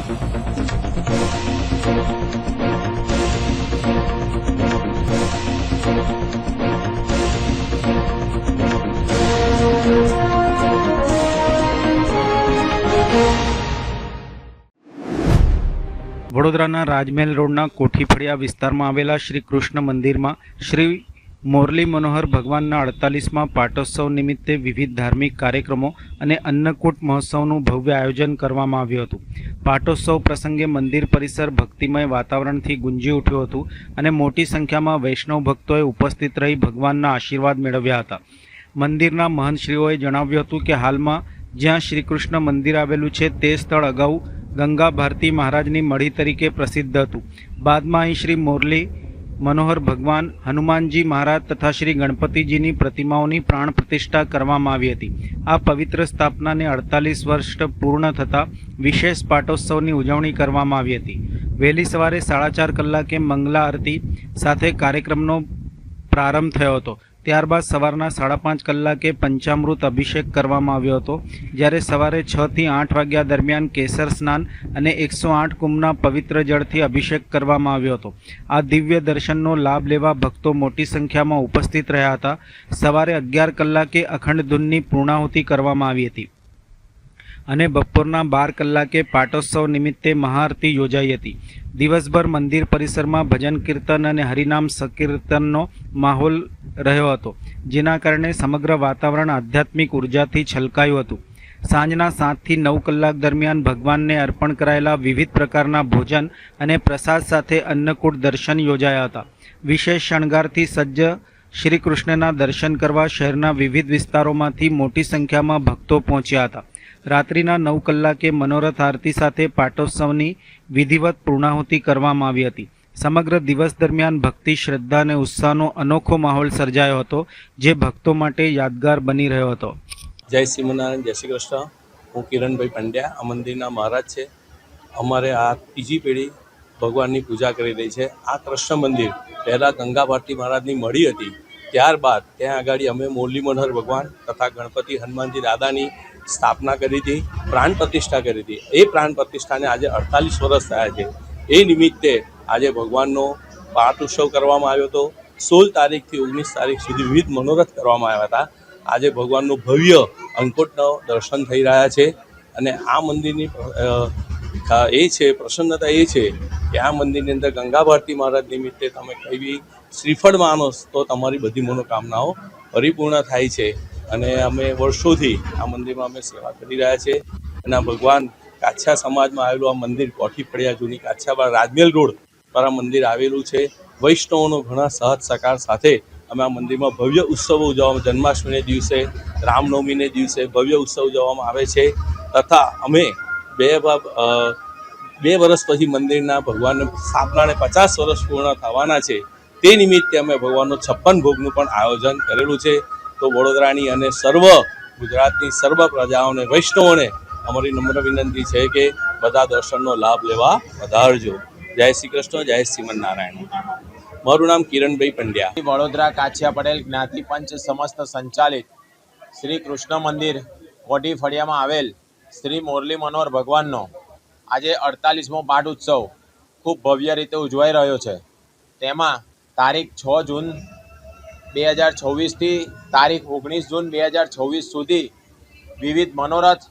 વડોદરાના રાજમહેલ રોડના કોઠીફળિયા વિસ્તારમાં આવેલા શ્રી કૃષ્ણ મંદિરમાં શ્રી મોરલી મનોહર ભગવાનના 48મા પાટોત્સવ નિમિત્તે વિવિધ ધાર્મિક કાર્યક્રમો અને અન્નકૂટ મહોત્સવનું ભવ્ય આયોજન કરવામાં આવ્યું હતું. પાટોત્સવ પ્રસંગે મંદિર પરિસર ભક્તિમય વાતાવરણથી ગુંજી ઉઠ્યું હતું અને મોટી સંખ્યામાં વૈષ્ણવ ભક્તોએ ઉપસ્થિત રહી ભગવાનના આશીર્વાદ મેળવ્યા હતા. મંદિરના મહંતશ્રીઓએ જણાવ્યું હતું કે હાલમાં જ્યાં શ્રી કૃષ્ણ મંદિર આવેલું છે તે સ્થળ અગાઉ ગંગા ભારતી મહારાજની મઢી તરીકે પ્રસિદ્ધ હતું. બાદમાં અહીં શ્રી મોરલી મનોહર ભગવાન, હનુમાનજી મહારાજ તથા શ્રી ગણપતિજીની પ્રતિમાઓની પ્રાણ પ્રતિષ્ઠા કરવામાં આવી હતી. આ પવિત્ર સ્થાપનાને 48 વર્ષ પૂર્ણ થતાં વિશેષ પાટોત્સવની ઉજવણી કરવામાં આવી હતી. વહેલી સવારે 4:30 કલાકે મંગલા આરતી સાથે કાર્યક્રમનો પ્રારંભ થયો હતો. ત્યારબાદ સવારના 5:30 કલાકે પંચામૃત અભિષેક કરવામાં આવ્યો હતો, જ્યારે સવારે 6 થી 8 વાગ્યા દરમિયાન કેસર સ્નાન અને 108 કુંભના પવિત્ર જળથી અભિષેક કરવામાં આવ્યો હતો. આ દિવ્ય દર્શનનો લાભ લેવા ભક્તો મોટી સંખ્યામાં ઉપસ્થિત રહ્યા હતા. સવારે 11 કલાકે અખંડ ધૂનની પૂર્ણાહુતિ કરવામાં આવી હતી અને બપોરના 12 કલાકે પાટોત્સવ નિમિત્તે મહાઆરતી યોજાઈ હતી. દિવસભર મંદિર પરિસરમાં ભજન કીર્તન અને હરિનામ સંકીર્તનનો માહોલ રહ્યો હતો, જેના કારણે સમગ્ર વાતાવરણ આધ્યાત્મિક ઉર્જાથી છલકાયું હતું. સાંજના 7 થી 9 કલાક દરમિયાન ભગવાનને અર્પણ કરાયેલા વિવિધ પ્રકારના ભોજન અને પ્રસાદ સાથે અન્નકૂટ દર્શન યોજાયા હતા. વિશેષ શણગારથી સજ્જ શ્રી કૃષ્ણના દર્શન કરવા શહેરના વિવિધ વિસ્તારોમાંથી મોટી સંખ્યામાં ભક્તો પહોંચ્યા હતા. રાત્રિના 9 કલાકે મનોરથ આરતી સાથે પાટોત્સવની વિધિવત પૂર્ણાહુતિ કરવામાં આવી હતી. સમગ્ર દિવસ દરમિયાન ભક્તિ, શ્રદ્ધા અને ઉત્સાહનો અનોખો માહોલ સર્જાયો હતો, જે ભક્તો માટે યાદગાર બની રહ્યો હતો. જય શ્રીમનારાયણ, જય શ્રી કૃષ્ણ. હું કિરણભાઈ પંડ્યા, આ મંદિરના મહારાજ છે. અમારે આ ત્રીજી પેઢી ભગવાનની પૂજા કરી રહી છે. આ કૃષ્ણ મંદિર પહેલાં ગંગા ભારતી મહારાજની મઢી હતી. ત્યારબાદ ત્યાં આગળ અમે મોરલી મનોહર ભગવાન તથા ગણપતિ હનુમાનજી દાદાની સ્થાપના કરી હતી, પ્રાણ પ્રતિષ્ઠા કરી હતી. એ પ્રાણ પ્રતિષ્ઠાને આજે 48 વર્ષ થયા છે. એ નિમિત્તે આજે ભગવાનનો પાઠ ઉત્સવ કરવામાં આવ્યો હતો. 16 તારીખથી 19 તારીખ સુધી વિવિધ મનોરથ કરવામાં આવ્યા હતા. આજે ભગવાનનું ભવ્ય અંકુટનો દર્શન થઈ રહ્યા છે અને આ મંદિરની એ છે પ્રસન્નતા એ છે કે આ મંદિરની અંદર ગંગા ભારતી મહારાજ નિમિત્તે તમે કઈ બી શ્રીફળ માનો તો તમારી બધી મનોકામનાઓ પરિપૂર્ણ થાય છે. અને અમે વર્ષોથી આ મંદિરમાં અમે સેવા કરી રહ્યા છીએ. અને આ ભગવાન કાછિયા સમાજમાં આવેલું આ મંદિર કોઠીફળિયા જૂની કાછિયા રાજમહેલ રોડ પર આ મંદિર આવેલું છે. વૈષ્ણવોનો ઘણા સહજ સહકાર સાથે અમે આ મંદિરમાં ભવ્ય ઉત્સવો ઉજવવામાં, જન્માષ્ટમીને દિવસે, રામનવમીને દિવસે ભવ્ય ઉત્સવ ઉજવવામાં આવે છે. તથા અમે બે વર્ષ પછી મંદિરના ભગવાનની સ્થાપનાને 50 વર્ષ પૂર્ણ થવાના છે. તે નિમિત્તે અમે ભગવાનનો 56 ભોગનું પણ આયોજન કરેલું છે. તો વડોદરાની અને સર્વ ગુજરાતની સર્વ પ્રજાઓને, વૈષ્ણવોને અમારી નમ્ર વિનંતી છે કે બધા દર્શનનો લાભ લેવા વધારજો. જય શ્રી કૃષ્ણ, જય શ્રીમનારાયણ. મારું નામ કિરણભાઈ પંડ્યા. વડોદરા કાછિયા પટેલ જ્ઞાતિ પંચ સમસ્ત સંચાલિત શ્રી કૃષ્ણ મંદિર કોઠીફળિયામાં આવેલ શ્રી મોરલી મનોહર ભગવાનનો આજે 48મો પાઠ ઉત્સવ ખૂબ ભવ્ય રીતે ઉજવાઈ રહ્યો છે. તેમાં તારીખ 6 જૂન 2024થી તારીખ 19 જૂન 2024 સુધી વિવિધ મનોરથ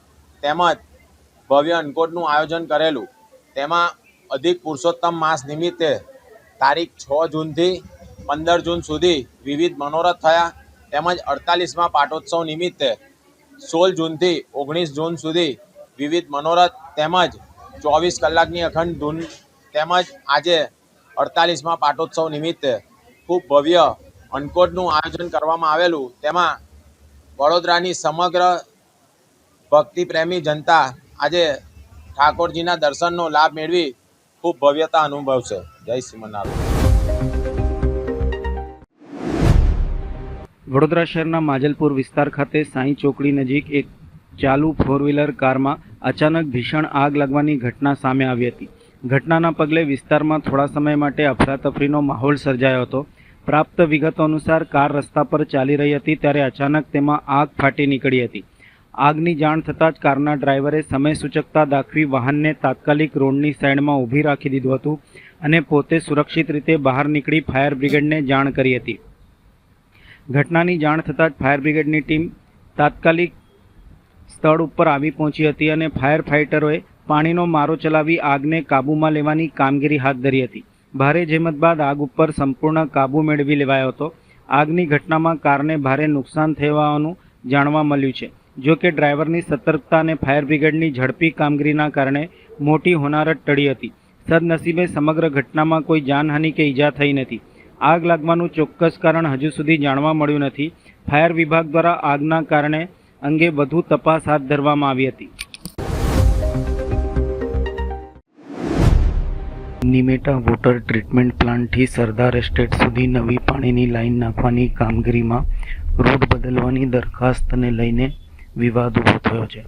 તેમજ ભવ્ય અન્નકૂટનું આયોજન કરેલું. તેમાં અધિક પુરુષોત્તમ માસ નિમિત્તે તારીખ 6 જૂનથી 15 જૂન સુધી વિવિધ મનોરથ થયા. તેમજ 48મા પાટોત્સવ નિમિત્તે 16 જૂનથી 19 જૂન સુધી વિવિધ મનોરથ તેમજ 24 કલાકની અખંડ ધૂન તેમજ આજે 48મા પાટોત્સવ નિમિત્તે ખૂબ ભવ્ય અન્નકૂટનું આયોજન કરવામાં આવેલું. તેમાં વડોદરાની સમગ્ર ભક્તિપ્રેમી જનતા આજે ઠાકોરજીના દર્શનનો લાભ મેળવી ખૂબ ભવ્યતા અનુભવશે. જય શ્રીમનારાયણ. વડોદરા શહેરના માજલપુર વિસ્તાર ખાતે સાંઈ ચોકડી નજીક એક ચાલુ 4-વ્હીલર કારમાં અચાનક ભીષણ આગ લાગવાની ઘટના સામે આવી હતી. ઘટનાના પગલે વિસ્તારમાં થોડા સમય માટે અફરાતફરીનો માહોલ સર્જાયો હતો. પ્રાપ્ત વિગતો અનુસાર કાર રસ્તા પર ચાલી રહી હતી ત્યારે અચાનક તેમાં આગ ફાટી નીકળી હતી. આગની જાણ થતાં જ કારના ડ્રાઈવરે સમય સૂચકતા દાખવી વાહનને તાત્કાલિક રોડની સાઈડમાં ઊભી રાખી દીધું હતું અને પોતે સુરક્ષિત રીતે બહાર નીકળી ફાયર બ્રિગેડને જાણ કરી હતી. ઘટનાની જાણ થતાં જ ફાયર બ્રિગેડની ટીમ તાત્કાલિક સ્થળ ઉપર આવી પહોંચી હતી અને ફાયર ફાઇટરોએ પાણીનો મારો ચલાવી આગને કાબૂમાં લેવાની કામગીરી હાથ ધરી હતી. ભારે જહેમત બાદ આગ ઉપર સંપૂર્ણ કાબૂ મેળવી લેવાયો હતો. આગની ઘટનામાં કારને ભારે નુકસાન થયું હોવાનું જાણવા મળ્યું છે. જો કે ડ્રાઈવરની સતર્કતા અને ફાયર બ્રિગેડની ઝડપી કામગીરીના કારણે મોટી હોનારત ટળી હતી. સદનસીબે સમગ્ર ઘટનામાં કોઈ જાનહાનિ કે ઈજા થઈ નથી. આગ લાગવાનું ચોક્કસ કારણ હજુ સુધી જાણવા મળ્યું નથી. ફાયર વિભાગ દ્વારા આગના કારણે અંગે વધુ તપાસ હાથ ધરવામાં આવી હતી. નિમેટા વોટર ટ્રીટમેન્ટ પ્લાન્ટથી સરદાર એસ્ટેટ સુધી નવી પાણીની લાઈન નાખવાની કામગીરીમાં રોડ બદલવાની દરખાસ્તને લઈને વિવાદ ઊભો થયો છે.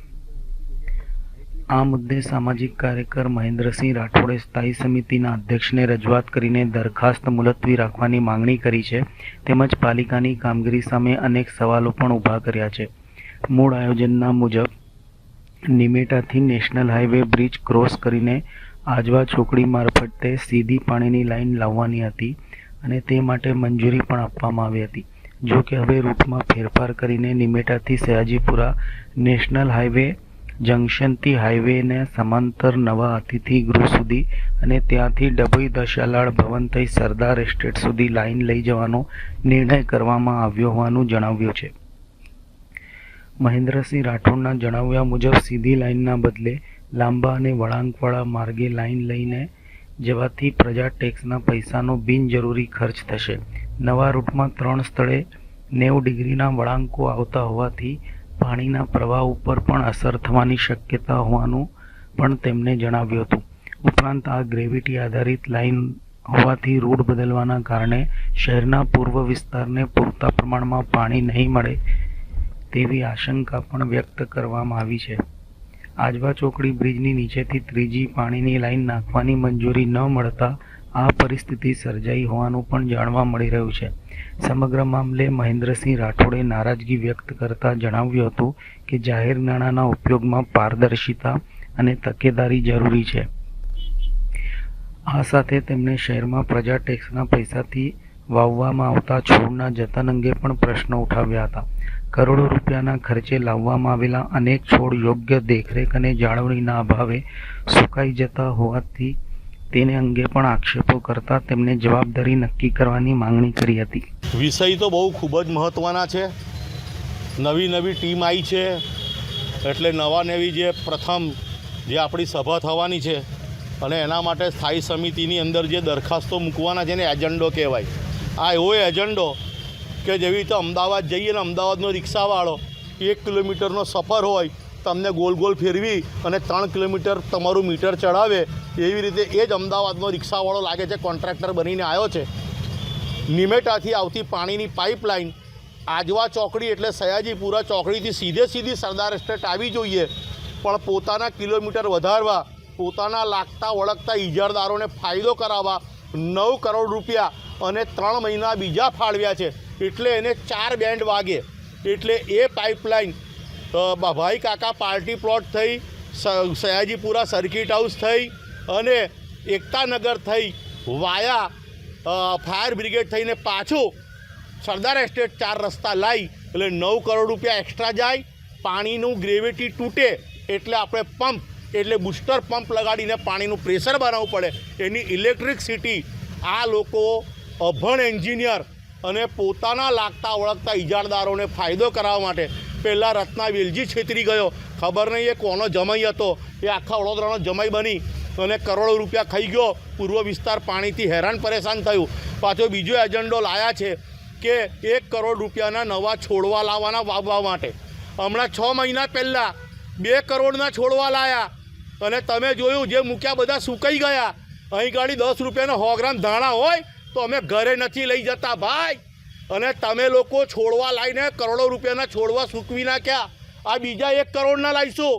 આ મુદ્દે સામાજિક કાર્યકર મહેન્દ્રસિંહ રાઠોડે સ્થાયી સમિતિના અધ્યક્ષને રજૂઆત કરીને દરખાસ્ત મુલતવી રાખવાની માંગણી કરી છે. તેમજ પાલિકાની કામગીરી સામે અનેક સવાલો પણ ઊભા કર્યા છે. મૂળ આયોજનના મુજબ નિમેટાથી નેશનલ હાઈવે બ્રિજ ક્રોસ કરીને આજવા ચોકડી મારફતે સીધી પાણીની લાઈન લાવવાની હતી અને તે માટે મંજૂરી પણ આપવામાં આવી હતી. જો કે હવે રૂટમાં ફેરફાર કરીને નિમેટાથી સયાજીપુરા નેશનલ હાઈવે જંકશનથી હાઈવેને સમાંતર નવા અતિથિ ગૃહ સુધી અને ત્યાંથી ડભોઈ દશાલાડ ભવન થઈ સરદાર એસ્ટેટ સુધી લાઈન લઈ જવાનો નિર્ણય કરવામાં આવ્યો હોવાનું જણાવ્યું છે. મહેન્દ્રસિંહ રાઠોડના જણાવ્યા મુજબ સીધી લાઈનના બદલે લાંબા અને વળાંકવાળા માર્ગે લાઈન લઈને જવાથી પ્રજા ટેક્સના પૈસાનો બિનજરૂરી ખર્ચ થશે. નવા રૂટમાં 3 સ્થળે 90 ડિગ્રીના વળાંકો આવતા હોવાથી પાણીના પ્રવાહ ઉપર પણ અસર થવાની શક્યતા હોવાનું પણ તેમણે જણાવ્યું હતું. ઉપરાંત આ ગ્રેવિટી આધારિત લાઈન હોવાથી રૂટ બદલવાના કારણે શહેરના પૂર્વ વિસ્તારને પૂરતા પ્રમાણમાં પાણી નહીં મળે તેવી આશંકા પણ વ્યક્ત કરવામાં આવી છે. આજવા ચોકડી બ્રિજની નીચેથી ત્રીજી પાણીની લાઈન નાખવાની મંજૂરી ન મળતા આ પરિસ્થિતિ સર્જાઈ હોવાનું પણ જાણવા મળી રહ્યું છે. સમગ્ર મામલે મહેન્દ્રસિંહ રાઠોડે નારાજગી વ્યક્ત કરતા જણાવ્યું હતું કે જાહેર નાણાંના ઉપયોગમાં પારદર્શિતા અને તકેદારી જરૂરી છે. આ સાથે તેમણે શહેરમાં પ્રજા ટેક્સના પૈસાથી વાવવામાં આવતા છોડના જતન અંગે પણ પ્રશ્નો ઉઠાવ્યા હતા. કરોડો રૂપિયાના ખર્ચે લાવવામાં આવેલા અનેક છોડ યોગ્ય દેખરેખ અને જાળવણીના અભાવે સુકાઈ જતા હોવાથી તેને અંગે પણ આક્ષેપો કરતા તેમણે જવાબદારી નક્કી કરવાની માંગણી કરી હતી. વિષય તો બહુ ખૂબ જ મહત્ત્વના છે. નવી ટીમ આવી છે એટલે નવી જે પ્રથમ જે આપણી સભા થવાની છે અને એના માટે સ્થાયી સમિતિની અંદર જે દરખાસ્તો મૂકવાના છે ને એજન્ડો કહેવાય. આ એવો એજન્ડો કે જેવી રીતે અમદાવાદ જઈએ ને અમદાવાદનો રિક્ષાવાળો 1 કિલોમીટરનો સફર હોય તમને ગોલ ગોલ ફેરવી અને 3 કિલોમીટર તમારું મીટર ચડાવે એવી રીતે એ જ અમદાવાદનો રિક્ષાવાળો લાગે છે કોન્ટ્રાક્ટર બનીને આવ્યો છે. નિમેટાથી આવતી પાણીની પાઇપલાઇન આજવા ચોકડી એટલે સયાજીપુરા ચોકડીથી સીધી સરદાર એસ્ટેટ આવી જોઈએ, પણ પોતાના કિલોમીટર વધારવા, પોતાના લાગતા વળગતા ઇજારદારોને ફાયદો કરાવવા 9 કરોડ રૂપિયા અને 3 મહિના બીજા ફાળવ્યા છે. એટલે એને 4 બેન્ડ વાગે એટલે એ પાઇપલાઇન ભાઈ કાકા પાર્ટી પ્લોટ થઈ, સયાજીપુરા સર્કિટ હાઉસ થઈ અને એકતાનગર થઈ વાયા ફાયર બ્રિગેડ થઈને પાછું સરદાર એસ્ટેટ 4 રસ્તા લાવી એટલે 9 કરોડ રૂપિયા એક્સ્ટ્રા જાય. પાણીનું ગ્રેવિટી તૂટે એટલે આપણે પંપ એટલે બૂસ્ટર પંપ લગાડીને પાણીનું પ્રેશર બનાવવું પડે. એની ઇલેક્ટ્રિસિટી આ લોકો અભણ એન્જિનિયર અને પોતાના લાગતા વળગતા ઇજારદારોને ફાયદો કરાવવા માટે પહેલાં રત્ના વેલજી છેતરી ગયો. ખબર નહીં એ કોનો જમાઈ હતો, એ આખા વડોદરાનો જમાઈ બની અને કરોડો રૂપિયા ખાઈ ગયો. પૂર્વ વિસ્તાર પાણીથી હેરાન પરેશાન થયું. પાછો બીજો એજન્ડો લાયા છે કે 1 કરોડ રૂપિયાના નવા છોડવા લાવવાના વાવવા માટે. હમણાં 6 મહિના પહેલાં 2 કરોડના છોડવા લાયા અને તમે જોયું જે મૂક્યા બધા સુકાઈ ગયા. અહીં ગાડી 10 રૂપિયાના 100 ગ્રામ ધાણા હોય તો અમે ઘરે નથી લઈ જતા ભાઈ, અને તમે લોકો છોડવા લાવીને કરોડો રૂપિયાના છોડવા સૂકવી નાખ્યા. આ બીજા 1 કરોડના લાવીશું.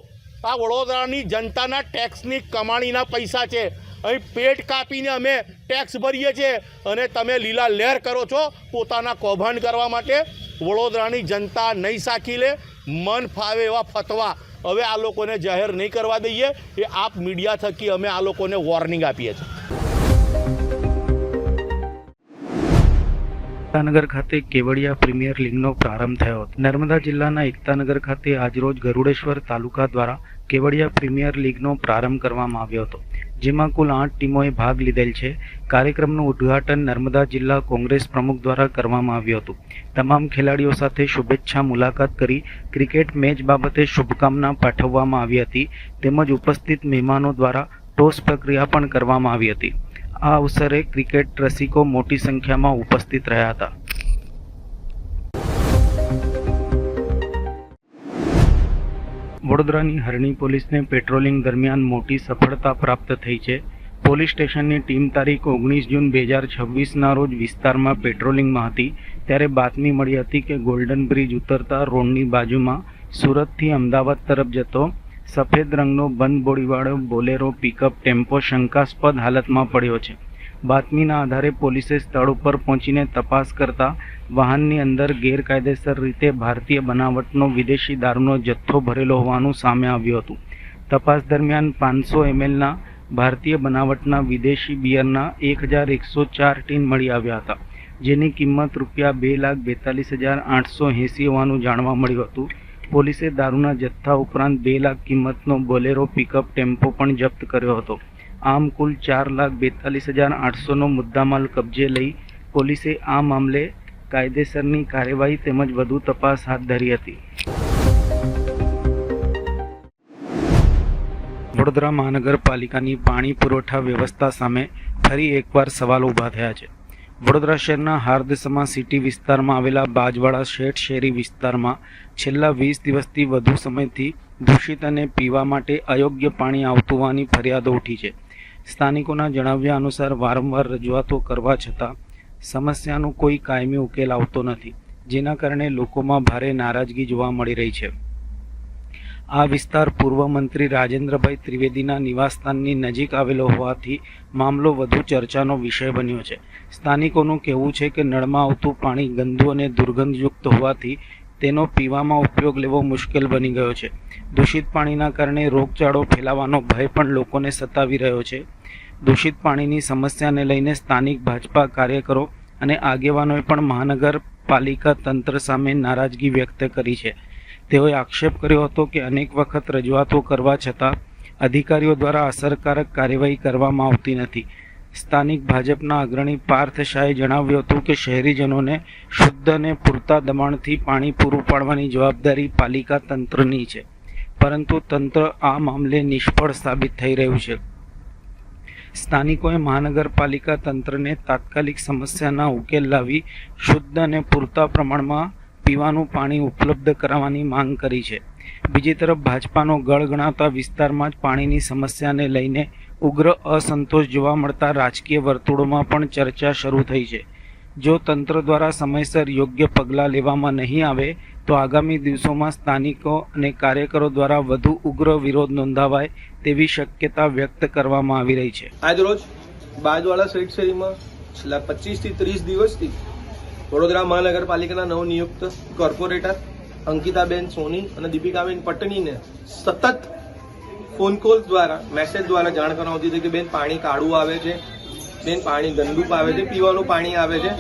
આ વડોદરાની જનતાના ટેક્સની કમાણીના પૈસા છે. અહીં પેટ કાપીને અમે ટેક્સ ભરીએ છીએ અને તમે લીલા લહેર કરો છો પોતાના કૌભાંડ કરવા માટે. વડોદરાની જનતા નહીં સાખી લે. મન ફાવે એવા ફતવા હવે આ લોકોને જાહેર નહીં કરવા દઈએ એ આપ મીડિયા થકી અમે આ લોકોને વોર્નિંગ આપીએ છીએ. એકતાનગર ખાતે કેવડિયા પ્રીમિયર લીગનો પ્રારંભ થયો હતો. નર્મદા જિલ્લાના એકતાનગર ખાતે આજરોજ ગરુડેશ્વર તાલુકા દ્વારા કેવડિયા પ્રીમિયર લીગનો પ્રારંભ કરવામાં આવ્યો હતો, જેમાં કુલ 8 ટીમોએ ભાગ લીધેલ છે. કાર્યક્રમનું ઉદ્ઘાટન નર્મદા જિલ્લા કોંગ્રેસ પ્રમુખ દ્વારા કરવામાં આવ્યું હતું. તમામ ખેલાડીઓ સાથે શુભેચ્છા મુલાકાત કરી ક્રિકેટ મેચ બાબતે શુભકામના પાઠવવામાં આવી હતી, તેમજ ઉપસ્થિત મહેમાનો દ્વારા ટોસ પ્રક્રિયા પણ કરવામાં આવી હતી. આ અવસરે ક્રિકેટ રસિકો મોટી સંખ્યામાં ઉપસ્થિત રહ્યા હતા. વડોદરાની હરણી પોલીસને પેટ્રોલિંગ દરમિયાન મોટી સફળતા પ્રાપ્ત થઈ છે. પોલીસ સ્ટેશનની ટીમ તારીખ 19 જૂન 2026ના રોજ વિસ્તારમાં પેટ્રોલિંગમાં હતી, ત્યારે બાતમી મળી હતી કે ગોલ્ડન બ્રિજ ઉતરતા રોડની બાજુમાં સુરતથી અમદાવાદ તરફ જતો સફેદ રંગનો બંધ બોડીવાળો બોલેરો પિકઅપ ટેમ્પો શંકાસ્પદ હાલતમાં પડ્યો છે. બાતમીના આધારે પોલીસે સ્થળ ઉપર પહોંચીને તપાસ કરતા વાહનની અંદર ગેરકાયદેસર રીતે ભારતીય બનાવટનો વિદેશી દારૂનો જથ્થો ભરેલો હોવાનું સામે આવ્યું હતું. તપાસ દરમિયાન 500 mlના ભારતીય બનાવટના વિદેશી બિયરના 1104 ટીન મળી આવ્યા હતા, જેની કિંમત ₹2,42,880 હોવાનું જાણવા મળ્યું હતું. પોલીસે દારૂના જથ્થા ઉપરાંત 2 લાખ કિંમતનો બોલેરો પિકઅપ ટેમ્પો પણ જપ્ત કર્યો હતો. આમ કુલ 4,42,800નો મુદ્દામાલ કબજે લઈ પોલીસે આ મામલે કાયદેસરની કાર્યવાહી તેમજ વધુ તપાસ હાથ ધરી હતી. વડોદરા મહાનગરપાલિકાની પાણી પુરવઠા વ્યવસ્થા સામે ફરી એકવાર સવાલ ઊભા થયા છે. વડોદરા શહેરના હાર્દસમા સિટી વિસ્તારમાં આવેલા બાજવાડા શેઠ શેરી વિસ્તારમાં છેલ્લા 20 દિવસથી વધુ સમયથી દૂષિત અને પીવા માટે અયોગ્ય પાણી આવતું હોવાની ફરિયાદો ઉઠી છે. સ્થાનિકોના જણાવ્યા અનુસાર વારંવાર રજૂઆતો કરવા છતાં સમસ્યાનો કોઈ કાયમી ઉકેલ આવતો નથી, જેના કારણે લોકોમાં ભારે નારાજગી જોવા મળી રહી છે. આ વિસ્તાર પૂર્વ મંત્રી રાજેન્દ્રભાઈ ત્રિવેદીના નિવાસસ્થાનની નજીક આવેલો હોવાથી મામલો વધુ ચર્ચાનો વિષય બન્યો છે. સ્થાનિકોનું કહેવું છે કે નળમાં આવતું પાણી ગંદુ અને દુર્ગંધયુક્ત હોવાથી તેનો પીવામાં ઉપયોગ લેવો મુશ્કેલ બની ગયો છે. દૂષિત પાણીના કારણે રોગચાળો ફેલાવાનો ભય પણ લોકોને સતાવી રહ્યો છે. દૂષિત પાણીની સમસ્યાને લઈને સ્થાનિક ભાજપા કાર્યકરો અને આગેવાનોએ પણ મહાનગરપાલિકા તંત્ર સામે નારાજગી વ્યક્ત કરી છે. તેઓએ આક્ષેપ કર્યો હતો કે અનેક વખત રજૂઆતો કરવા છતાં અધિકારીઓ દ્વારા અસરકારક કાર્યવાહી કરવામાં આવતી નથી. સ્થાનિક ભાજપના અગ્રણી પાર્થ શાહે જણાવ્યું હતું કે શહેરીજનોને શુદ્ધ અને પૂરતા દબાણથી પાણી પૂરું પાડવાની જવાબદારી પાલિકા તંત્રની છે, પરંતુ તંત્ર આ મામલે નિષ્ફળ સાબિત થઈ રહ્યું છે. સ્થાનિકોએ મહાનગરપાલિકા તંત્રને તાત્કાલિક સમસ્યાના ઉકેલ લાવી શુદ્ધ અને પૂરતા પ્રમાણમાં પીવાનું પાણી ઉપલબ્ધ કરાવવાની માંગ કરી છે. બીજી તરફ ભાજપાનો ગઢ ગણાતા વિસ્તારમાં જ પાણીની સમસ્યાને લઈને ઉગ્ર અસંતોષ જોવા મળતા રાજકીય વર્તુળોમાં પણ ચર્ચા શરૂ થઈ છે. જો તંત્ર દ્વારા સમયસર યોગ્ય પગલાં લેવામાં નહીં આવે તો આગામી દિવસોમાં સ્થાનિકો અને કાર્યકરો દ્વારા વધુ ઉગ્ર વિરોધ નોંધાવાય તેવી શક્યતા વ્યક્ત કરવામાં આવી રહી છે. આજરોજ બાજવાડા શેઠ શેરીમાં છેલ્લા 25 થી 30 દિવસથી વડોદરા મહાનગરપાલિકાના નવનિયુક્ત કોર્પોરેટર અંકિતાબેન સોની અને દીપિકાબેન પટણીને સતત ફોન કોલ દ્વારા મેસેજ દ્વારા જાણ કરવામાં આવતી હતી કે બેન પાણી કાળું આવે છે, બેન પાણી ગંદુ આવે છે, પીવાનું પાણી આવે છે,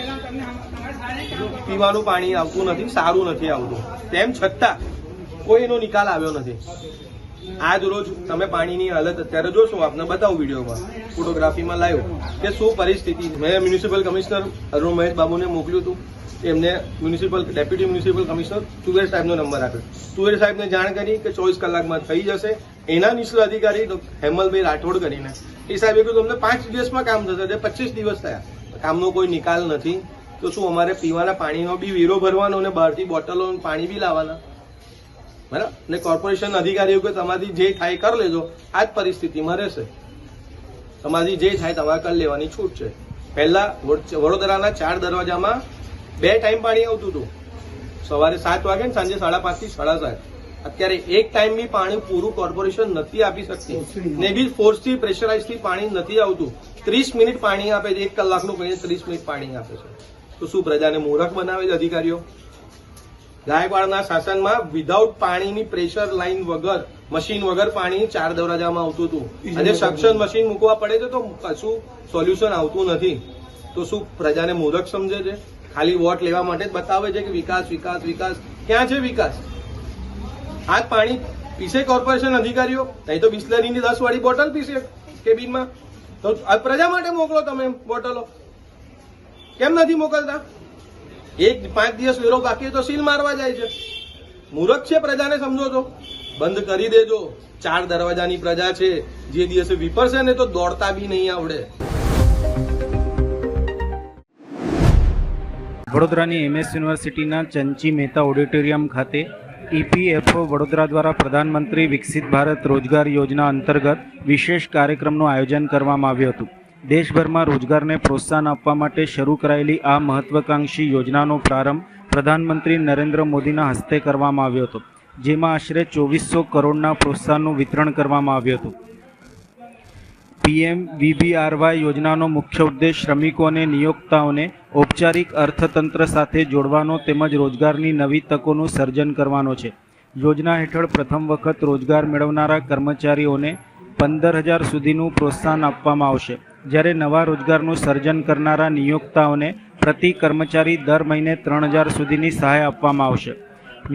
પીવાનું પાણી આવતું નથી, સારું નથી આવતું. તેમ છતાં કોઈ એનો નિકાલ આવ્યો નથી. આજ રોજ તમે પાણીની હાલત અત્યારે જોશો, આપને બતાવું વિડીયોમાં, ફોટોગ્રાફીમાં લાવ્યો કે શું પરિસ્થિતિ. મેં મ્યુનિસિપલ કમિશનર અરુણ મહેશ બાબુને મોકલ્યું હતું, એમને ડેપ્યુટી મ્યુનિસિપલ કમિશનર તુવેર સાહેબનો નંબર આપ્યો. તુવેર સાહેબને જાણ કરી કે 24 કલાકમાં થઈ જશે. એના નિષ્ણાત અધિકારી હેમલભાઈ રાઠોડ કરીને એ સાહેબે કહ્યું તમને 5 દિવસમાં કામ થશે. 25 દિવસ થયા, કામનો કોઈ નિકાલ નથી. તો શું અમારે પીવાના પાણીનો બી વેરો ભરવાનો અને બહારથી બોટલો પાણી બી લાવવાના? બરાબર. ને કોર્પોરેશન અધિકારીઓ કે તમારી જે થાય કરી લેજો. આ જ પરિસ્થિતિમાં રહેશે. તમારી જે થાય તમારે કરી લેવાની છૂટ છે. પહેલા વડોદરાના 4 દરવાજામાં 2 ટાઈમ પાણી આવતું હતું, સવારે 7 વાગે ને સાંજે 5:30 થી 7:30. અત્યારે એક ટાઈમ બી પાણી પૂરું કોર્પોરેશન નથી આપી શકતી, ને બી ફોર્સથી પ્રેશરાઇઝથી પાણી નથી આવતું. 30 મિનિટ પાણી આપે છે, 1 કલાકનું કહીને 30 મિનિટ પાણી આપે છે. તો શું પ્રજાને મૂર્ખ બનાવે છે અધિકારીઓ? ગાયકવાડના શાસનમાં વિધાઉટ પાણીની પ્રેશર લાઇન વગર મશીન વગર પાણી 4 દરવાજામાં આવતું હતું. આજે સક્શન મશીન મૂકવા પડે છે તો કશું સોલ્યુશન આવતું નથી. તો શું પ્રજાને મૂર્ખ સમજે છે? ખાલી વોટ લેવા માટે જ બતાવે છે કે વિકાસ વિકાસ વિકાસ. ક્યાં છે વિકાસ? આજ પાણી પીશે કોર્પોરેશન અધિકારીઓ? નહીં તો બિસ્લરીની 10 વાળી બોટલ પીશે કેબિનમાં. તો આ પ્રજા માટે મોકલો તમે બોટલો, કેમ નથી મોકલતા? 5 દિવસ વેરો બાકી તો સીલ મારવા જાય છે. મૂર્ખ છે, પ્રજાને સમજો તો બંધ કરી દેજો. 4 દરવાજાની પ્રજા છે, જે દિવસે વિપરશે ને તો દોડતા બી નહીં આવડે. વડોદરાની MS યુનિવર્સિટીના ચંચી મહેતા ઓડિટોરિયમ ખાતે EPFO વડોદરા દ્વારા પ્રધાનમંત્રી વિકસિત ભારત રોજગાર યોજના અંતર્ગત વિશેષ કાર્યક્રમનું આયોજન કરવામાં આવ્યું હતું. દેશભરમાં રોજગારને પ્રોત્સાહન આપવા માટે શરૂ કરાયેલી આ મહત્વાકાંક્ષી યોજનાનો પ્રારંભ પ્રધાનમંત્રી નરેન્દ્ર મોદીના હસ્તે કરવામાં આવ્યો હતો, જેમાં આશરે 2400 કરોડના પ્રોત્સાહનનું વિતરણ કરવામાં આવ્યું હતું. PMVBRY યોજનાનો મુખ્ય ઉદ્દેશ શ્રમિકો અને નિયોક્તાઓને ઔપચારિક અર્થતંત્ર સાથે જોડવાનો તેમજ રોજગારની નવી તકોનું સર્જન કરવાનો છે. યોજના હેઠળ પ્રથમ વખત રોજગાર મેળવનારા કર્મચારીઓને 15,000 સુધીનું પ્રોત્સાહન આપવામાં આવશે, જ્યારે નવા રોજગારનું સર્જન કરનારા નિયોક્તાઓને પ્રતિ કર્મચારી દર મહિને 3,000 સુધીની સહાય આપવામાં આવશે.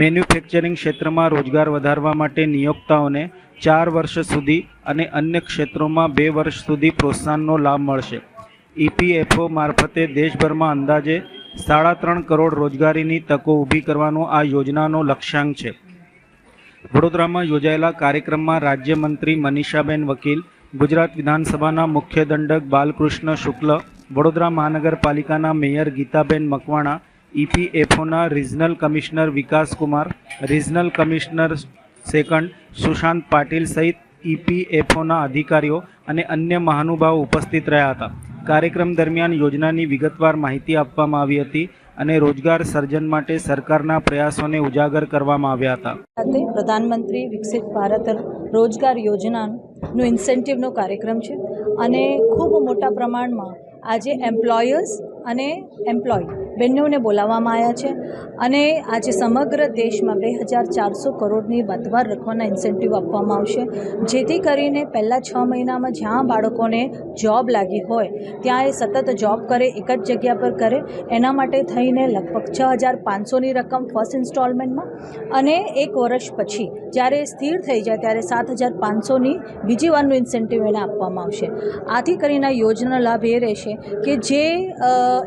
મેન્યુફેક્ચરિંગ ક્ષેત્રમાં રોજગાર વધારવા માટે નિયોક્તાઓને 4 વર્ષ સુધી અને અન્ય ક્ષેત્રોમાં 2 વર્ષ સુધી પ્રોત્સાહનનો લાભ મળશે. EPFO મારફતે દેશભરમાં અંદાજે 3.5 કરોડ રોજગારીની તકો ઊભી કરવાનો આ યોજનાનો લક્ષ્યાંક છે. વડોદરામાં યોજાયેલા કાર્યક્રમમાં રાજ્યમંત્રી મનીષાબેન વકીલ, ગુજરાત વિધાનસભાના મુખ્ય દંડક બાલકૃષ્ણ શુક્લ, વડોદરા મહાનગરપાલિકાના મેયર ગીતાબેન મકવાણા, EPFOના regional commissioner Vikas Kumar, regional commissioner second Sushant Patil સહિત EPFOના અધિકારીઓ અને અન્ય મહાનુભાવો ઉપસ્થિત રહ્યા હતા. કાર્યક્રમ દરમિયાન યોજનાની વિગતવાર માહિતી આપવામાં આવી હતી અને રોજગાર સર્જન માટે સરકારના પ્રયાસોને ઉજાગર કરવામાં આવ્યા હતા. પ્રધાનમંત્રી વિકસિત ભારત રોજગાર યોજનાનો ઇન્સેન્ટિવનો કાર્યક્રમ છે અને ખૂબ મોટા પ્રમાણમાં આજે એમ્પ્લોયર્સ અને એમ્પ્લોય બંનેઓને બોલાવવામાં આવ્યા છે અને આજે સમગ્ર દેશમાં 2,400 કરોડની બતવાર રકમના ઇન્સેન્ટિવ આપવામાં આવશે, જેથી કરીને પહેલાં 6 મહિનામાં જ્યાં બાળકોને જોબ લાગી હોય ત્યાં એ સતત જોબ કરે, એક જ જગ્યા પર કરે. એના માટે થઈને લગભગ 6,500ની રકમ ફર્સ્ટ ઇન્સ્ટોલમેન્ટમાં અને 1 વર્ષ પછી જ્યારે સ્થિર થઈ જાય ત્યારે 7,500ની બીજી વારનું ઇન્સેન્ટિવ એને આપવામાં આવશે. આથી કરીને આ યોજના લાભ એ રહેશે કે જે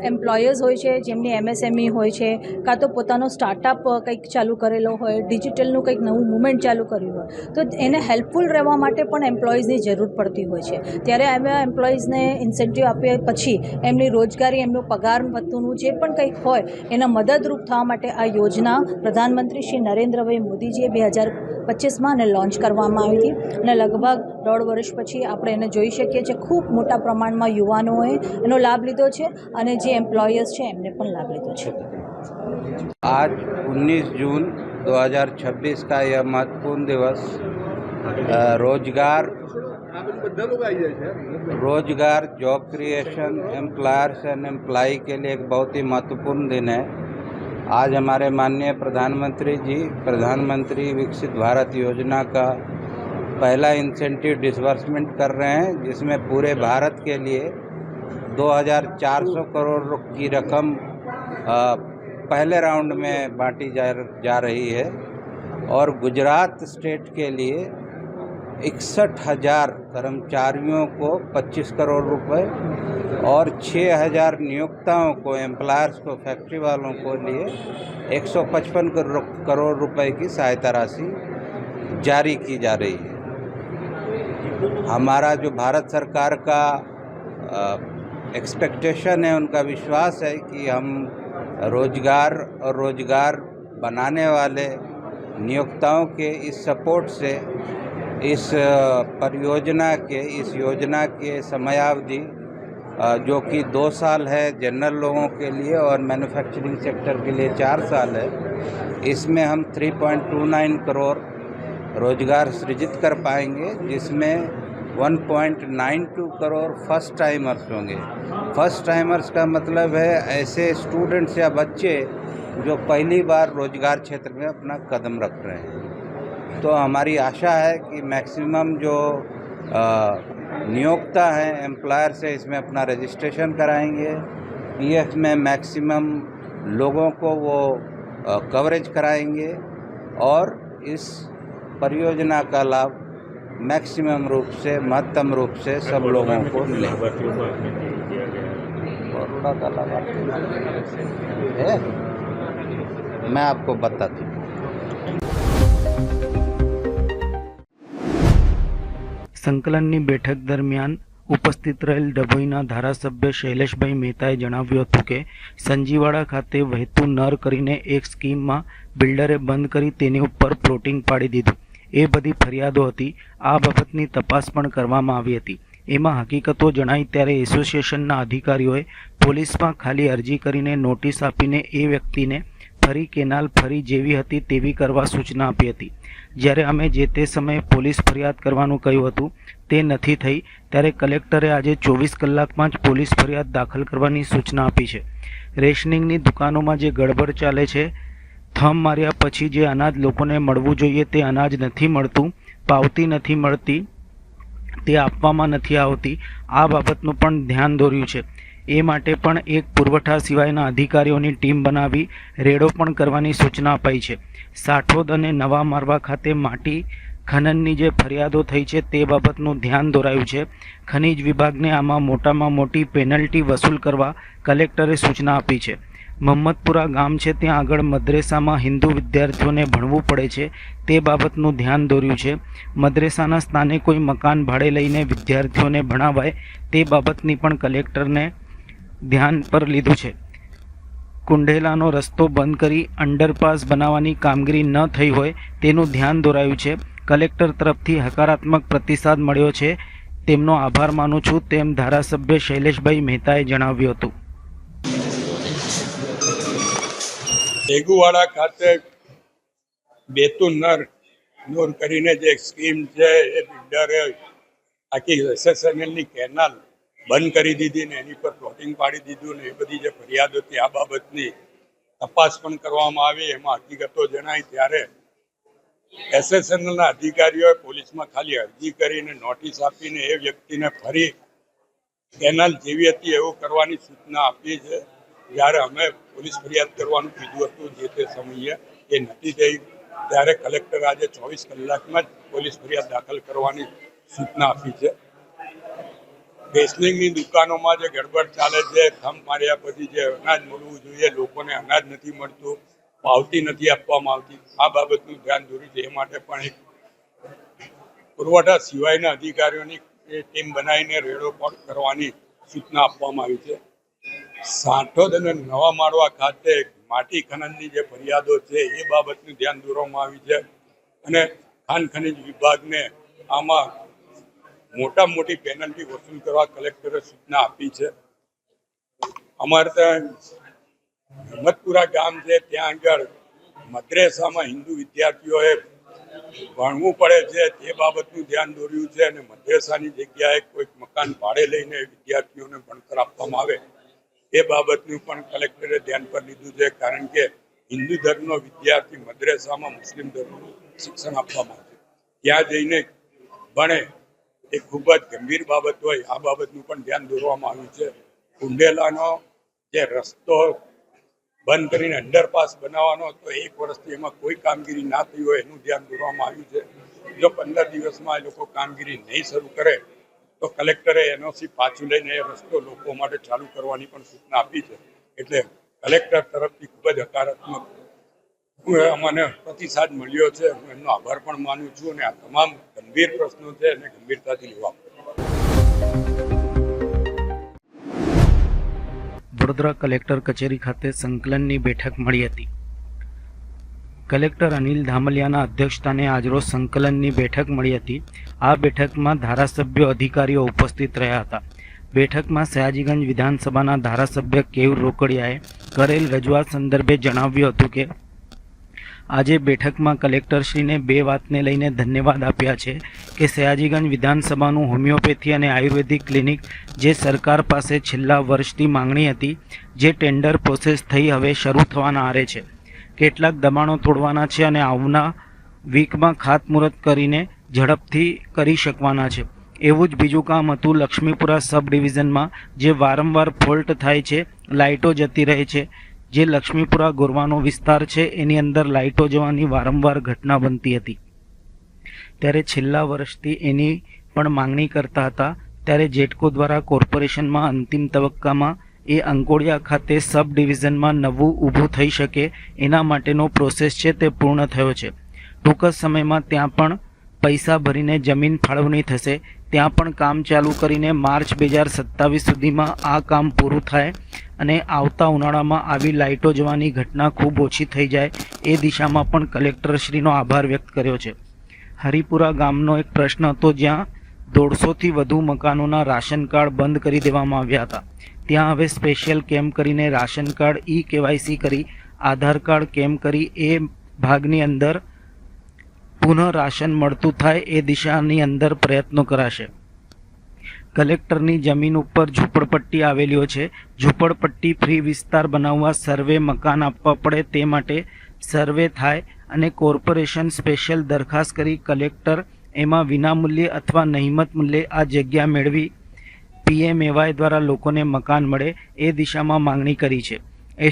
એમ્પ્લોયર્સ હોય છે, જેમની MSME હોય છે, કાં તો પોતાનો સ્ટાર્ટઅપ કંઈક ચાલુ કરેલો હોય, ડિજિટલનું કંઈક નવું મુવમેન્ટ ચાલુ કર્યું હોય, તો એને હેલ્પફુલ રહેવા માટે પણ એમ્પ્લોયીઝની જરૂર પડતી હોય છે. ત્યારે એવા એમ્પ્લોયીઝને ઇન્સેન્ટિવ આપ્યા પછી એમની રોજગારી, એમનું પગાર ભથ્થુંનું જે પણ કંઈક હોય એના મદદરૂપ થવા માટે આ યોજના પ્રધાનમંત્રી શ્રી નરેન્દ્રભાઈ મોદીજીએ 2025માં એને લોન્ચ કરવામાં આવી હતી અને લગભગ 1.5 વર્ષ પછી આપણે એને જોઈ શકીએ છીએ ખૂબ મોટા પ્રમાણમાં યુવાનોએ એનો લાભ લીધો છે અને જે એમ્પ્લોયર્સ છે એમને પણ लाभ लेते हैं। आज 19 जून 2026 का यह महत्वपूर्ण दिवस रोजगार job creation, employers and employ के लिए एक बहुत ही महत्वपूर्ण दिन है। आज हमारे माननीय प्रधानमंत्री जी प्रधानमंत्री विकसित भारत योजना का पहला इंसेंटिव डिसबर्समेंट कर रहे हैं, जिसमें पूरे भारत के लिए 2,400 करोड़ की रकम पहले राउंड में बांटी जा रही है और गुजरात स्टेट के लिए 61,000 कर्मचारियों को 25 करोड़ रुपए और 6,000 नियोक्ताओं को, एम्प्लॉयर्स को, फैक्ट्री वालों को लिए 155 करोड़ रुपए की सहायता राशि जारी की जा रही है। हमारा जो भारत सरकार का एक्सपेक्टेशन है, उनका विश्वास है कि हम रोजगार और रोजगार बनाने वाले नियोक्ताओं के इस सपोर्ट से इस परियोजना के, इस योजना के समयावधि जो कि 2 साल है जनरल लोगों के लिए और मैन्युफैक्चरिंग सेक्टर के लिए 4 साल है, इसमें हम 3.29 करोड़ रोजगार सृजित कर पाएंगे, जिसमें 1.92 करोड़ फर्स्ट टाइमर्स होंगे। फर्स्ट टाइमर्स का मतलब है ऐसे स्टूडेंट्स या बच्चे जो पहली बार रोजगार क्षेत्र में अपना कदम रख रहे हैं। तो हमारी आशा है कि मैक्सिमम जो नियोक्ता हैं एम्प्लॉयर से इसमें अपना रजिस्ट्रेशन कराएंगे, पीएफ में मैक्सिमम लोगों को वो कवरेज कराएंगे और इस परियोजना का लाभ मैक्सिमम रूप से, महत्तम रूप से सब लोगों को मिलेगा। बड़ौदा का लाभार्थी है, मैं आपको बताती हूँ। સંકલનની બેઠક દરમિયાન ઉપસ્થિત રહેલ ડભોઈના ધારાસભ્ય શૈલેષભાઈ મહેતાએ જણાવ્યું હતું કે સંજીવાડા ખાતે વહેતું નર કરીને એક સ્કીમમાં બિલ્ડરે બંધ કરી તેની ઉપર પ્લોટિંગ પાડી દીધું. એ બધી ફરિયાદો હતી. આ બાબતની તપાસ પણ કરવામાં આવી હતી. એમાં હકીકતો જણાઈ ત્યારે એસોસિએશનના અધિકારીઓએ પોલીસમાં ખાલી અરજી કરીને નોટિસ આપીને એ વ્યક્તિને ફરી કેનાલ ફરી જેવી હતી તેવી કરવા સૂચના આપી હતી. જ્યારે અમે જે તે સમયે પોલીસ ફરિયાદ કરવાનું કહ્યું હતું તે નથી થઈ ત્યારે કલેક્ટરે આજે 24 કલાકમાં જ પોલીસ ફરિયાદ દાખલ કરવાની સૂચના આપી છે. રેશનિંગની દુકાનોમાં જે ગડબડ ચાલે છે, થંભ માર્યા પછી જે અનાજ લોકોને મળવું જોઈએ તે અનાજ નથી મળતું, પાવતી નથી મળતી, તે આપવામાં નથી આવતી, આ બાબતનું પણ ધ્યાન દોર્યું છે. એ માટે પણ એક પુરવઠા સિવાયના અધિકારીઓની ટીમ બનાવી રેડો પણ કરવાની સૂચના અપાઈ છે. સાઠોદ અને નવા મારવા ખાતે માટી ખનનની જે ફરિયાદો થઈ છે તે બાબતનું ધ્યાન દોરાયું છે. ખનિજ વિભાગને આમાં મોટામાં મોટી પેનલ્ટી વસૂલ કરવા કલેક્ટરે સૂચના આપી છે. મહમ્મદપુરા ગામ છે ત્યાં આગળ મદ્રેસામાં હિન્દુ વિદ્યાર્થીઓને ભણવું પડે છે તે બાબતનું ધ્યાન દોર્યું છે. મદ્રેસાના સ્થાને કોઈ મકાન ભાડે લઈને વિદ્યાર્થીઓને ભણાવાય તે બાબતની પણ કલેક્ટરને ધ્યાન પર લીધું છે. કુંઢેલાનો રસ્તો બંધ કરી અંડરપાસ બનાવવાની કામગીરી ન થઈ હોય તેનું ધ્યાન દોરાયું છે. કલેક્ટર તરફથી હકારાત્મક પ્રતિસાદ મળ્યો છે, તેમનો આભાર માનું છું તેમ ધારાસભ્ય શૈલેષભાઈ મહેતાએ જણાવ્યું હતું. દેગુવાડા ખાતે બેતુન નૂર કરીને જે સ્કીમ છે એ બિલ્ડરે આખી એસએસએનએલની કેનાલ બંધ કરી દીધી ને એની પર પ્લોટિંગ પાડી દીધું ને એ બધી જે ફરિયાદ હતી આ બાબતની તપાસ પણ કરવામાં આવી. એમાં હકીકતો જણાઈ ત્યારે એસએસએનએલના અધિકારીઓએ પોલીસમાં ખાલી અરજી કરીને નોટિસ આપીને એ વ્યક્તિને ફરી કેનાલ જેવી હતી એવું કરવાની સૂચના આપી છે. જ્યારે અમે પોલીસ ફરિયાદ કરવાનું કીધું હતું જે તે સમયે એ નથી થઈ ત્યારે કલેક્ટર આજે 24 કલાકમાં જ પોલીસ ફરિયાદ દાખલ કરવાની સૂચના આપી છે. રેશનિંગની દુકાનોમાં જે ગડબડ ચાલે છે, થંભ માર્યા પછી જે અનાજ મળવું જોઈએ લોકોને અનાજ નથી મળતું, પાવતી નથી આપવામાં આવતી, આ બાબતનું ધ્યાન દોર્યું છે. એ માટે પણ એક પુરવઠા સિવાયના અધિકારીઓની ટીમ બનાવીને રેડો પણ કરવાની સૂચના આપવામાં આવી છે. સાઠોદ અને નવા માળવા ખાતે માટી ખનનની જે ફરિયાદો છે એ બાબતનું ધ્યાન દોરવામાં આવી છે અને ખાણ ખનિજ વિભાગને આમાં મોટામાં મોટી પેનલ્ટી વસૂલ કરવા કલેક્ટરે સૂચના આપી છે. અમારે ત્યાં હિંમતપુરા ગામ છે ત્યાં આગળ મદ્રેસામાં હિન્દુ વિદ્યાર્થીઓએ ભણવું પડે છે તે બાબતનું ધ્યાન દોર્યું છે અને મદ્રેસાની જગ્યાએ કોઈક મકાન ભાડે લઈને વિદ્યાર્થીઓને ભણતર આપવામાં આવે એ બાબતનું પણ કલેક્ટરે ધ્યાન પર લીધું છે. કારણ કે હિન્દુ ધર્મનો વિદ્યાર્થી મદ્રેસામાં મુસ્લિમ ધર્મનું શિક્ષણ આપવામાં આવે ત્યાં જઈને ભણે એ ખૂબ જ ગંભીર બાબત હોય, આ બાબતનું પણ ધ્યાન દોરવામાં આવ્યું છે. કુંઢેલાનો જે રસ્તો બંધ કરીને અંડરપાસ બનાવવાનો તો 1 વર્ષથી એમાં કોઈ કામગીરી ના થઈ હોય એનું ધ્યાન દોરવામાં આવ્યું છે. જો 15 દિવસમાં એ લોકો કામગીરી નહીં શરૂ કરે તો કલેક્ટરે એનઓસી પાછું લઈને એ રસ્તો લોકો માટે ચાલુ કરવાની પણ સૂચના આપી છે. એટલે કલેક્ટર તરફથી ખૂબ જ હકારાત્મક અમને પ્રતિસાદ મળ્યો છે. હું એમનો આભાર પણ માનું છું અને આ તમામ ગંભીર પ્રશ્નો છે એને ગંભીરતાથી લેવા. વડોદરા કલેક્ટર કચેરી ખાતે સંકલનની બેઠક મળી હતી. કલેક્ટર અનિલ ધામલિયાના અધ્યક્ષસ્થાને આજરોજ સંકલનની બેઠક મળી હતી. આ બેઠકમાં ધારાસભ્યો અધિકારીઓ ઉપસ્થિત રહ્યા હતા. બેઠકમાં સયાજીગંજ વિધાનસભાના ધારાસભ્ય કેયુર રોકડિયાએ કરેલ રજૂઆત સંદર્ભે જણાવ્યું હતું કે આજે બેઠકમાં કલેક્ટરશ્રીને બે વાતને લઈને ધન્યવાદ આપ્યા છે કે સયાજીગંજ વિધાનસભાનું હોમિયોપેથી અને આયુર્વેદિક ક્લિનિક જે સરકાર પાસે છેલ્લા વર્ષથી માંગણી હતી, જે ટેન્ડર પ્રોસેસ થઈ હવે શરૂ થવાના આરે છે. કેટલાક દબાણો તોડવાના છે અને આવના વીકમાં ખાતમુહૂર્ત કરીને ઝડપથી કરી શકવાના છે. એવું જ બીજું કામ હતું લક્ષ્મીપુરા સબ ડિવિઝનમાં, જે વારંવાર ફોલ્ટ થાય છે, લાઇટો જતી રહે છે. જે લક્ષ્મીપુરા ગોરવાનો વિસ્તાર છે એની અંદર લાઇટો જવાની વારંવાર ઘટના બનતી હતી. ત્યારે છેલ્લા વર્ષથી એની પણ માંગણી કરતા હતા. ત્યારે જેટકો દ્વારા કોર્પોરેશનમાં અંતિમ તબક્કામાં એ અંકોડિયા ખાતે સબ ડિવિઝનમાં નવું ઊભું થઈ શકે એના માટેનો પ્રોસેસ છે તે પૂર્ણ થયો છે. ટૂંક જ સમયમાં ત્યાં પણ પૈસા ભરીને જમીન ફાળવણી થશે. ત્યાં પણ કામ ચાલુ કરીને માર્ચ 2027 સુધીમાં આ કામ પૂરું થાય અને આવતા ઉનાળામાં આવી લાઇટો જવાની ઘટના ખૂબ ઓછી થઈ જાય એ દિશામાં પણ કલેક્ટરશ્રીનો આભાર વ્યક્ત કર્યો છે. હરિપુરા ગામનો એક પ્રશ્ન હતો જ્યાં 150થી વધુ મકાનોના રાશન કાર્ડ બંધ કરી દેવામાં આવ્યા હતા. ત્યાં હવે સ્પેશિયલ કેમ્પ કરીને રાશન કાર્ડ KYC કરી આધાર કાર્ડ કેમ્પ કરી એ ભાગની અંદર પુનઃ રાશન મળતું થાય એ દિશાની અંદર પ્રયત્નો કરાશે. કલેક્ટરની જમીન ઉપર ઝૂંપડપટ્ટી આવેલીઓ છે. ઝૂંપડપટ્ટી ફ્રી વિસ્તાર બનાવવા સર્વે મકાન આપવા પડે તે માટે સર્વે થાય અને કોર્પોરેશન સ્પેશિયલ દરખાસ્ત કરી કલેક્ટર એમાં વિનામૂલ્યે અથવા નહિમત મૂલ્યે આ જગ્યા મેળવી PMAY દ્વારા લોકોને મકાન મળે એ દિશામાં માંગણી કરી છે.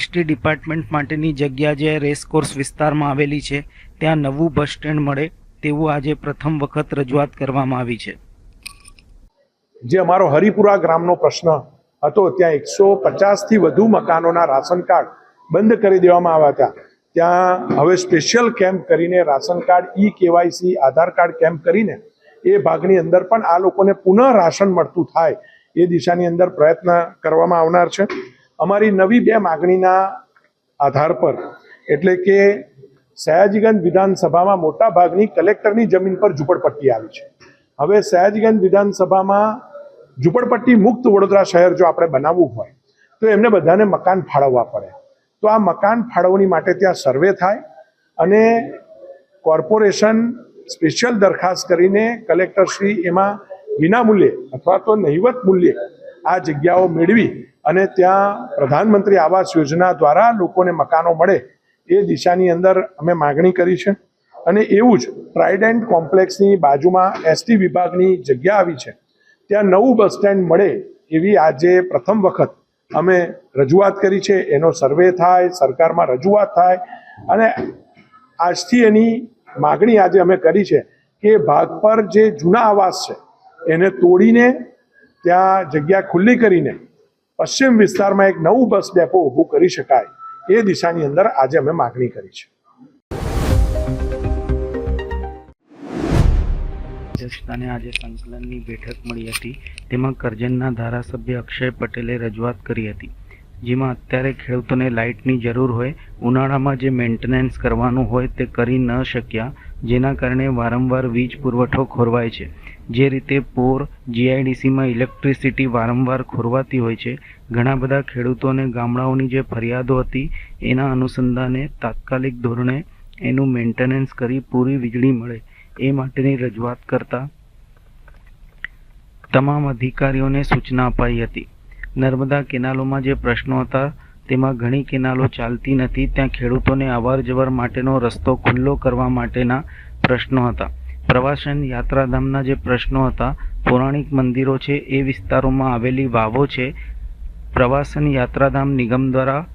ST ડિપાર્ટમેન્ટ માટેની જગ્યા જે રેસકોર્સ વિસ્તારમાં આવેલી છે ત્યાં નવું બસ સ્ટેન્ડ મળે તેવું આજે પ્રથમ વખત રજૂઆત કરવામાં આવી છે. જે અમારો હરિપુરા ગ્રામનો પ્રશ્ન હતો, ત્યાં 150થી વધુ મકાનોના રાશન કાર્ડ બંધ કરી દેવામાં આવ્યા હતા. ત્યાં હવે સ્પેશિયલ કેમ્પ કરીને રાશન કાર્ડ KYC આધાર કાર્ડ કેમ્પ કરીને એ ભાગની અંદર પણ આ લોકોને પુનઃ રાશન મળતું થાય એ દિશાની અંદર પ્રયત્ન કરવામાં આવનાર છે. અમારી નવી 2 માગણીના આધાર પર, એટલે કે સયાજીગંજ વિધાનસભામાં મોટા ભાગની કલેક્ટરની જમીન પર ઝૂંપડપટ્ટી આવી છે. હવે સયાજીગંજ વિધાનસભામાં ઝૂંપડપટ્ટી મુક્ત વડોદરા શહેર જો આપણે બનાવવું હોય તો એમને બધાને મકાન ફાળવવા પડે. તો આ મકાન ફાળવણી માટે ત્યાં સર્વે થાય અને કોર્પોરેશન સ્પેશિયલ દરખાસ્ત કરીને કલેક્ટરશ્રી એમાં વિનામૂલ્યે અથવા તો નહિવત મૂલ્યે આ જગ્યાઓ મેળવી અને ત્યાં પ્રધાનમંત્રી આવાસ યોજના દ્વારા લોકોને મકાનો મળે એ દિશાની અંદર અમે માગણી કરી છે. અને એવું જ ટ્રાઇડન્ટ કોમ્પ્લેક્સની બાજુમાં ST વિભાગની જગ્યા આવી છે, ત્યાં નવું બસ સ્ટેન્ડ મળે એવી આજે પ્રથમ વખત અમે રજૂઆત કરી છે. એનો સર્વે થાય, સરકારમાં રજૂઆત થાય અને આજથી એની માગણી આજે અમે કરી છે કે ભાગ પર જે જૂના આવાસ છે એને તોડીને ત્યાં જગ્યા ખુલ્લી કરીને પશ્ચિમ વિસ્તારમાં એક નવું બસ ડેપો ઊભું કરી શકાય એ દિશાની અંદર આજે અમે માગણી કરી છે. અધ્યક્ષસ્થાને આજે સંકલનની બેઠક મળી હતી. તેમાં કરજણના ધારાસભ્ય અક્ષય પટેલે રજૂઆત કરી હતી, જેમાં અત્યારે ખેડૂતોને લાઇટની જરૂર હોય, ઉનાળામાં જે મેન્ટેનન્સ કરવાનું હોય તે કરી ન શક્યા, જેના કારણે વારંવાર વીજ પુરવઠો ખોરવાય છે. જે રીતે પોર GIDCમાં ઇલેક્ટ્રિસિટી વારંવાર ખોરવાતી હોય છે. ઘણા બધા ખેડૂતોને ગામડાઓની જે ફરિયાદો હતી એના અનુસંધાને તાત્કાલિક ધોરણે એનું મેન્ટેનન્સ કરી પૂરી વીજળી મળે એ માટેની રજૂઆત કરતા તમામ અધિકારીઓને સૂચના અપાઈ હતી. નર્મદા કેનાલોમાં જે પ્રશ્નો હતા તેમાં ઘણી કેનાલો ચાલતી નથી, ત્યાં ખેડૂતોને અવર જવર માટેનો રસ્તો ખુલ્લો કરવા માટેના પ્રશ્નો હતા. પ્રવાસન યાત્રાધામના જે પ્રશ્નો હતા, પૌરાણિક મંદિરો છે એ વિસ્તારોમાં આવેલી વાવો છે, પ્રવાસન યાત્રાધામ નિગમ દ્વારા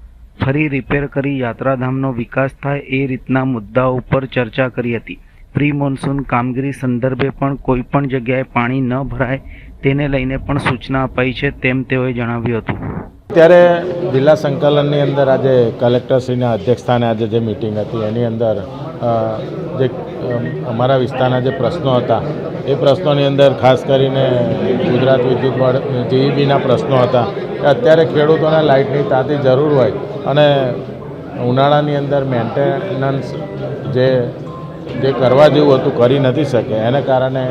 ફરી રિપેર કરી યાત્રાધામનો વિકાસ થાય એ રીતના મુદ્દાઓ ઉપર ચર્ચા કરી હતી. પ્રી મોન્સૂન કામગીરી સંદર્ભે પણ કોઈ પણ જગ્યાએ પાણી ન ભરાય તેને લઈને પણ સૂચના અપાઈ છે તેમ તેઓએ જણાવ્યું હતું. ત્યારે જિલ્લા સંકલનની અંદર આજે કલેક્ટરશ્રીના અધ્યક્ષસ્થાને આજે જે મિટિંગ હતી એની અંદર જે અમારા વિસ્તારના જે પ્રશ્નો હતા એ પ્રશ્નોની અંદર ખાસ કરીને ગુજરાત વિદ્યુત બોર્ડ GEBના પ્રશ્નો હતા કે અત્યારે ખેડૂતોને લાઇટની તાતી જરૂર હોય અને ઉનાળાની અંદર મેન્ટેનન્સ જે કરવા જેવું હતું કરી નથી શકે, એને કારણે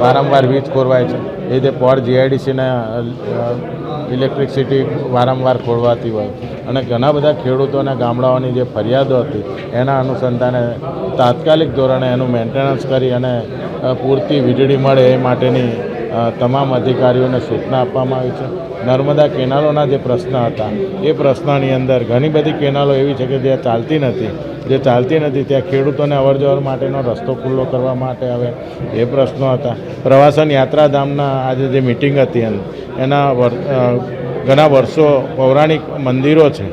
વારંવાર વીજ ખોરવાય છે. એ રીતે પોર GIDCના ઇલેક્ટ્રિસિટી વારંવાર ખોરવાતી હોય અને ઘણા બધા ખેડૂતોના ગામડાઓની જે ફરિયાદો હતી એના અનુસંધાને તાત્કાલિક ધોરણે એનું મેન્ટેનન્સ કરી અને પૂરતી વીજળી મળે એ માટેની તમામ અધિકારીઓને સૂચના આપવામાં આવી છે. નર્મદા કેનાલોના જે પ્રશ્ન હતા એ પ્રશ્નની અંદર ઘણી બધી કેનાલો એવી છે કે જે ચાલતી નથી ત્યાં ખેડૂતોને અવરજવર માટેનો રસ્તો ખુલ્લો કરવા માટે હવે એ પ્રશ્નો હતા. પ્રવાસન યાત્રાધામના આજે જે મિટિંગ હતી એના ઘણા વર્ષો પૌરાણિક મંદિરો છે,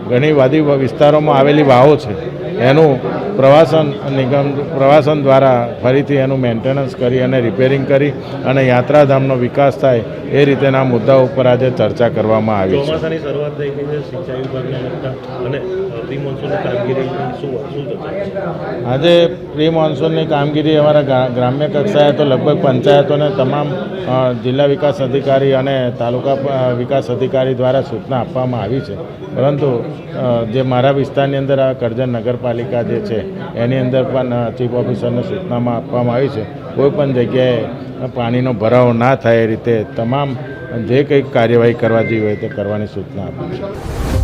ઘણી બધી વિસ્તારોમાં આવેલી વાવો છે, એનું પ્રવાસન દ્વારા ફરીથી એનું મેન્ટેનન્સ કરી અને રિપેરિંગ કરી અને યાત્રાધામનો વિકાસ થાય એ રીતેના મુદ્દાઓ ઉપર આજે ચર્ચા કરવામાં આવી છે. ચોમાસાની શરૂઆત થઈ ગઈ છે, સિંચાઈ વિભાગને લગતા અને પ્રી મોન્સૂનની કામગીરી શું આજે પ્રી મોન્સૂનની કામગીરી અમારા ગ્રામ્ય કક્ષાએ તો લગભગ પંચાયતોને તમામ જિલ્લા વિકાસ અધિકારી અને તાલુકા વિકાસ અધિકારી દ્વારા સૂચના આપવામાં આવી છે, પરંતુ જે મારા વિસ્તારની અંદર આ કરજણ નગરપાલિકા જે છે એની અંદર પણ ચીફ ઓફિસરને સૂચનામાં આપવામાં આવી છે કોઈ પણ જગ્યાએ પાણીનો ભરાવો ના થાય એ રીતે તમામ જે કંઈક કાર્યવાહી કરવા જેવી હોય તે કરવાની સૂચના આપી છે.